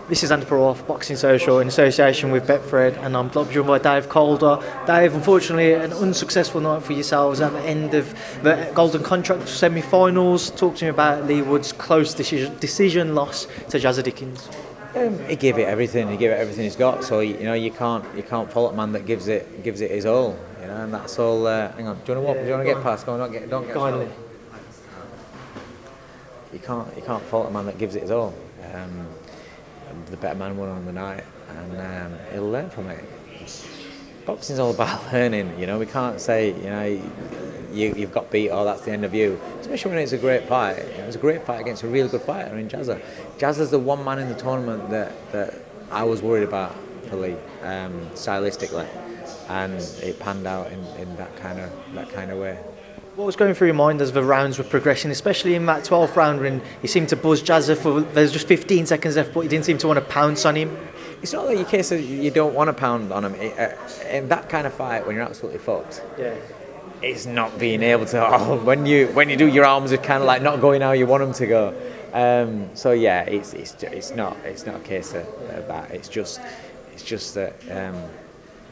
This is Andi Purewal, Boxing Social, in association with Betfred, and I'm joined by Dave Coldwell. Dave, unfortunately, an unsuccessful night for yourselves at the end of the Golden Contract semi-finals. Talk to me about Leigh Wood's close decision loss to Jazza Dickens. He gave it everything. He gave it everything he's got. So you can't fault a man that gives it his all. And that's all. Hang on. Do you want to get past? Go on, don't get. Kindly. You can't fault a man that gives it his all. The better man won on the night, and he'll learn from it. Boxing's all about learning. We can't say you've got beat, or that's the end of you. Especially when it's a great fight. It was a great fight against a really good fighter in Jazza. Jazza's the one man in the tournament that I was worried about for Leigh, stylistically, and it panned out in that kind of way. What was going through your mind as the rounds were progressing, especially in that 12th round when he seemed to buzz Jazza there's just 15 seconds left, but he didn't seem to want to pounce on him? It's not like your case of you don't want to pound on him. In that kind of fight, when you're absolutely fucked, it's not being able to. When you do, your arms are kind of like not going how you want them to go. So yeah, it's not a case of that. It's just that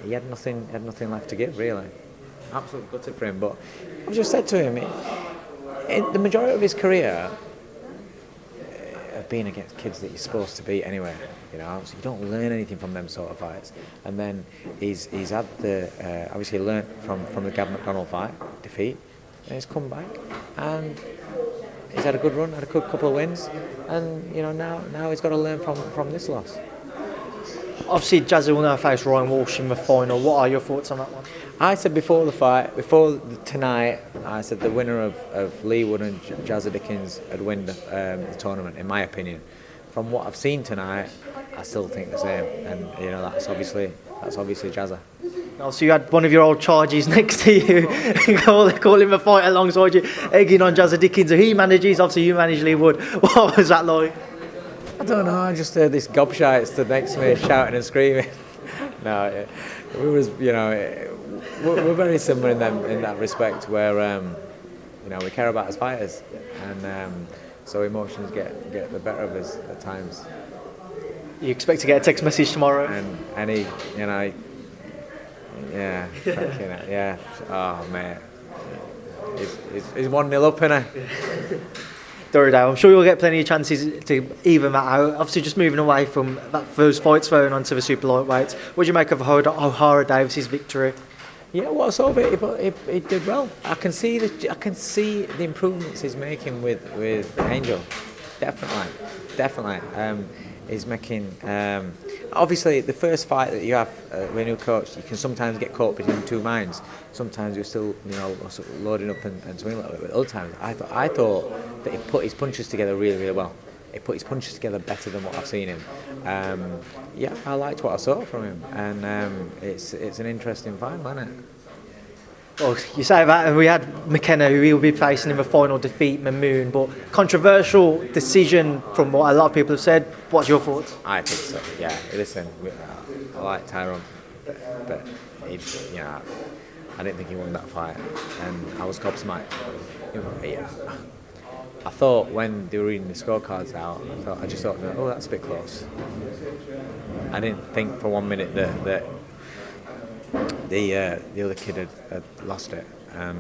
he had nothing left to give, really. Absolutely gutted for him, but I just said to him, the majority of his career have been against kids that you're supposed to beat anyway. So you don't learn anything from them sort of fights. And then he's had obviously learnt from the Gab McDonald fight defeat, and he's come back and he's had a good run, had a good couple of wins, and now he's got to learn from this loss. Obviously, Jazza will now face Ryan Walsh in the final. What are your thoughts on that one? I said before tonight, I said the winner of Leigh Wood and Jazza Dickens would win the tournament, in my opinion. From what I've seen tonight, I still think the same, and that's obviously Jazza. So you had one of your old charges next to you, calling the fight alongside you, egging on Jazza Dickens, who he manages. Obviously, you manage Leigh Wood. What was that like? I don't know. I just heard this gobshite stood next to me shouting and screaming. No, we're very similar in that respect, where we care about as fighters, and so emotions get the better of us at times. You expect to get a text message tomorrow? And he, yeah. Oh mate, he's 1-0 up, innit? I'm sure you'll get plenty of chances to even that out. Obviously, just moving away from those fights, going on to the super lightweights. What do you make of O'Hara Davis's victory? Yeah, what I saw of it, he did well. I can see the improvements he's making with Angel. Definitely. He's making. Obviously, the first fight that you have with a new coach, you can sometimes get caught between two minds. Sometimes you're still, loading up and swinging a little bit. But other times, I thought that he put his punches together really, really well. He put his punches together better than what I've seen him. I liked what I saw from him, and it's an interesting fight, wasn't it? Well, you say that, and we had McKenna, who he'll be facing in the final, defeat Mamoon, but controversial decision from what a lot of people have said. What's your thoughts? I think so. Yeah. Listen, I like Tyrone, but I didn't think he won that fight, and I was gobsmacked. I thought when they were reading the scorecards out, I just thought, oh, that's a bit close. I didn't think for 1 minute that the other kid had lost it, and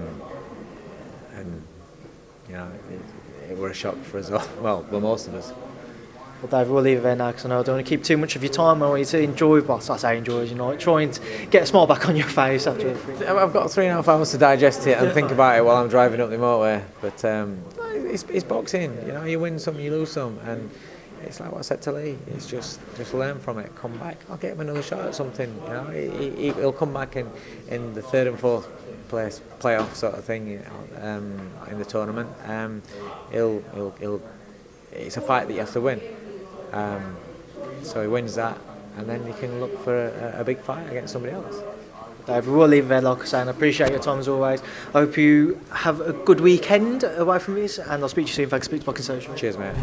it were a shock for us all. Well, most of us. Well, Dave, we'll leave it there now because I know I don't want to keep too much of your time. I want you to enjoy, trying to get a smile back on your face after everything. I've got 3.5 hours to digest it and think about it while I'm driving up the motorway. But it's boxing. You win some, you lose some, and it's like what I said to Leigh. It's just learn from it. Come back. I'll get him another shot at something. He'll come back in the third and fourth place playoff sort of thing. In the tournament. It's a fight that you have to win. So he wins that, and then you can look for a big fight against somebody else. Dave, we'll leave it there, like I say, and I appreciate your time as always. I hope you have a good weekend away from this, and I'll speak to you soon if I can speak to Boxing Social. Cheers, mate.